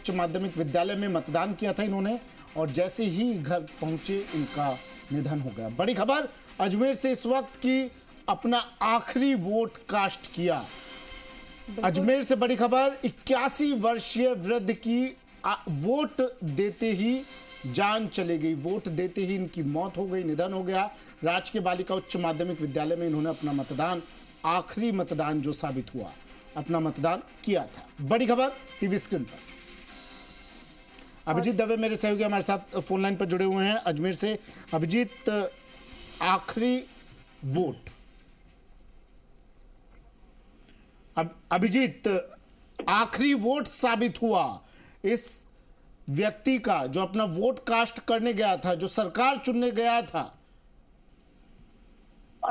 उच्च माध्यमिक विद्यालय में मतदान किया था इन्होंने, और जैसे ही घर पहुंचे इनका निधन हो गया। बड़ी खबर अजमेर से इस वक्त की अपना आखिरी वोट कास्ट किया। अजमेर से बड़ी खबर 81 वर्षीय वृद्ध की वोट देते ही जान चली गई, वोट देते ही इनकी मौत हो गई, निधन हो गया। राजकीय बालिका उच्च माध्यमिक विद्यालय में इन्होंने अपना मतदान, आखिरी मतदान जो साबित हुआ, अपना मतदान किया था। बड़ी खबर टीवी स्क्रीन पर। अभिजीत दवे मेरे सहयोगी हमारे साथ फोन लाइन पर जुड़े हुए हैं अजमेर से। अभिजीत, आखिरी वोट, अभिजीत आखिरी वोट साबित हुआ इस व्यक्ति का जो अपना वोट कास्ट करने गया था, जो सरकार चुनने गया था।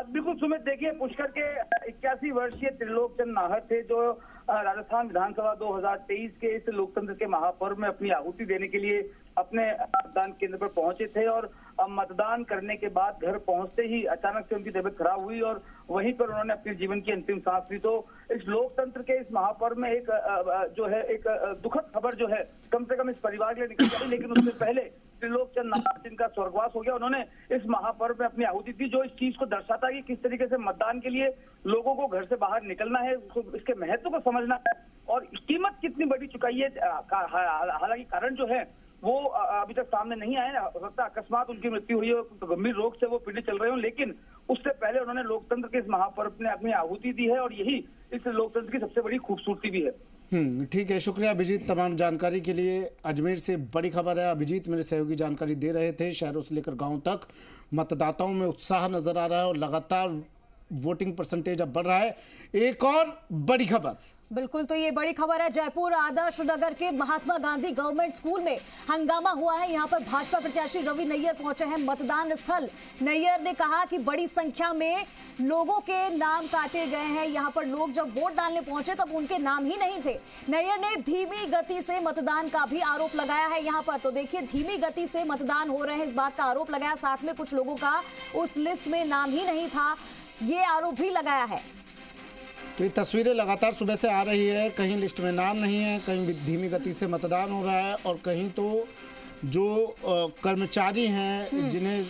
बिल्कुल सुमित, देखिए पुष्कर के 81 वर्षीय त्रिलोकचंद नाहर थे जो राजस्थान विधानसभा 2023 के इस लोकतंत्र के महापर्व में अपनी आहुति देने के लिए अपने मतदान केंद्र पर पहुंचे थे, और मतदान करने के बाद घर पहुंचते ही अचानक से उनकी तबीयत खराब हुई और वहीं पर उन्होंने अपने जीवन की अंतिम सांस ली। तो इस लोकतंत्र के इस महापर्व में एक जो है एक दुखद खबर जो है कम से कम इस परिवार के लिए निकल गई, लेकिन उससे पहले त्रिलोकचंद नाहर जिनका स्वर्गवास हो गया, उन्होंने इस महापर्व में अपनी आहुति दी, जो इस चीज को दर्शाता है कि किस तरीके से मतदान के लिए लोगों को घर से बाहर निकलना है, इसके महत्व को समझना है और कीमत कितनी बड़ी चुकाई है। हालांकि कारण जो है वो अभी तक सामने नहीं आया, हो सकता है अकस्मात उनकी मृत्यु हुई हो, तो गंभीर रोग से वो पीड़ित चल रहे हो, लेकिन उससे पहले उन्होंने लोकतंत्र के इस महापर्व में अपनी आहुति दी है और यही इस लोकतंत्र की सबसे बड़ी खूबसूरती भी है। ठीक है, शुक्रिया अभिजीत तमाम जानकारी के लिए। अजमेर से बड़ी खबर है, अभिजीत मेरे सहयोगी जानकारी दे रहे थे। शहरों से लेकर गाँव तक मतदाताओं में उत्साह नजर आ रहा है और लगातार वोटिंग परसेंटेज अब बढ़ रहा है। एक और बड़ी खबर, बिल्कुल, तो ये बड़ी खबर है। जयपुर आदर्श नगर के महात्मा गांधी गवर्नमेंट स्कूल में हंगामा हुआ है। यहाँ पर भाजपा प्रत्याशी रवि नैयर पहुंचे हैं मतदान स्थल। नैयर ने कहा कि बड़ी संख्या में लोगों के नाम काटे गए हैं। यहाँ पर लोग जब वोट डालने पहुंचे तब उनके नाम ही नहीं थे। नैयर ने धीमी गति से मतदान का भी आरोप लगाया है यहाँ पर। तो देखिए, धीमी गति से मतदान हो रहे हैं, इस बात का आरोप लगाया। साथ में कुछ लोगों का उस लिस्ट में नाम ही नहीं था, ये आरोप भी लगाया है। तो ये तस्वीरें लगातार सुबह से आ रही है, कहीं लिस्ट में नाम नहीं है, कहीं धीमी गति से मतदान हो रहा है और कहीं तो जो कर्मचारी हैं जिन्हें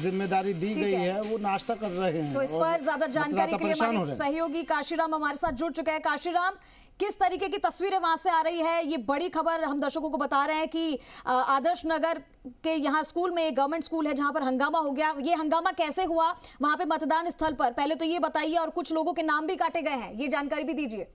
जिम्मेदारी दी गई है वो नाश्ता कर रहे हैं। तो इस पर ज्यादा जानकारी के लिए हमारे सहयोगी काशीराम हमारे साथ जुड़ चुके हैं। काशीराम, किस तरीके की तस्वीरें वहां से आ रही है? ये बड़ी खबर हम दर्शकों को बता रहे हैं कि आदर्श नगर के यहाँ स्कूल में, एक गवर्नमेंट स्कूल है जहां पर हंगामा हो गया। ये हंगामा कैसे हुआ वहां पे मतदान स्थल पर, पहले तो ये बताइए, और कुछ लोगों के नाम भी काटे गए हैं, ये जानकारी भी दीजिए।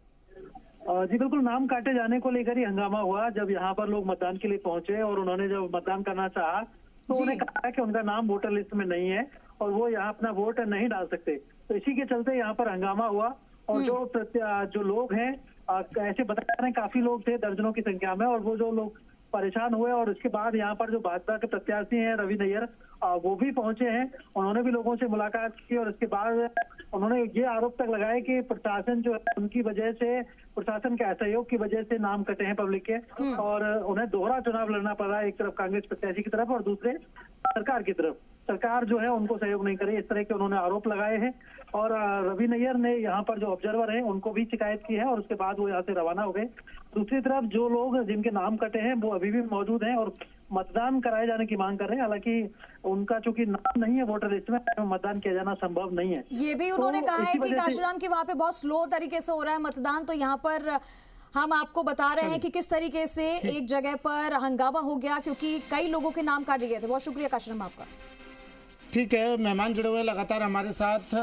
जी बिल्कुल, नाम काटे जाने को लेकर ही हंगामा हुआ। जब यहाँ पर लोग मतदान के लिए पहुंचे और उन्होंने जब मतदान करना चाहा तो उन्हें कहा कि उनका नाम वोटर लिस्ट में नहीं है और वो यहाँ अपना वोट नहीं डाल सकते। तो इसी के चलते यहाँ पर हंगामा हुआ और जो लोग हैं ऐसे बता रहे हैं, काफी लोग थे दर्जनों की संख्या में, और वो जो लोग परेशान हुए और उसके बाद यहाँ पर जो भाजपा के प्रत्याशी हैं रवि नैयर, वो भी पहुंचे हैं। उन्होंने भी लोगों से मुलाकात की और उसके बाद उन्होंने ये आरोप तक लगाया कि प्रशासन जो है उनकी वजह से, प्रशासन के असहयोग की वजह से नाम कटे हैं पब्लिक के और उन्हें दोहरा चुनाव लड़ना पड़ रहा है, एक तरफ कांग्रेस प्रत्याशी की तरफ और दूसरे सरकार की तरफ। सरकार जो है उनको सहयोग नहीं करे, इस तरह के उन्होंने आरोप लगाए हैं। और रवि नैयर ने यहाँ पर जो ऑब्जर्वर हैं उनको भी शिकायत की है और उसके बाद वो यहाँ से रवाना हो गए। दूसरी तरफ जो लोग जिनके नाम कटे हैं वो अभी भी मौजूद हैं और मतदान कराए जाने की मांग कर रहे हैं। हालांकि उनका चूंकि नाम नहीं है वोटर लिस्ट में, मतदान किया जाना संभव नहीं है। ये भी उन्होंने कहा है कि काशीराम की वहाँ पे बहुत स्लो तरीके से हो रहा है मतदान। तो यहाँ पर हम आपको बता रहे हैं कि किस तरीके से एक जगह पर हंगामा हो गया क्योंकि कई लोगों के नाम काटे गए थे। बहुत शुक्रिया काशीराम आपका। ठीक है, मेहमान जुड़े हुए लगातार हमारे साथ।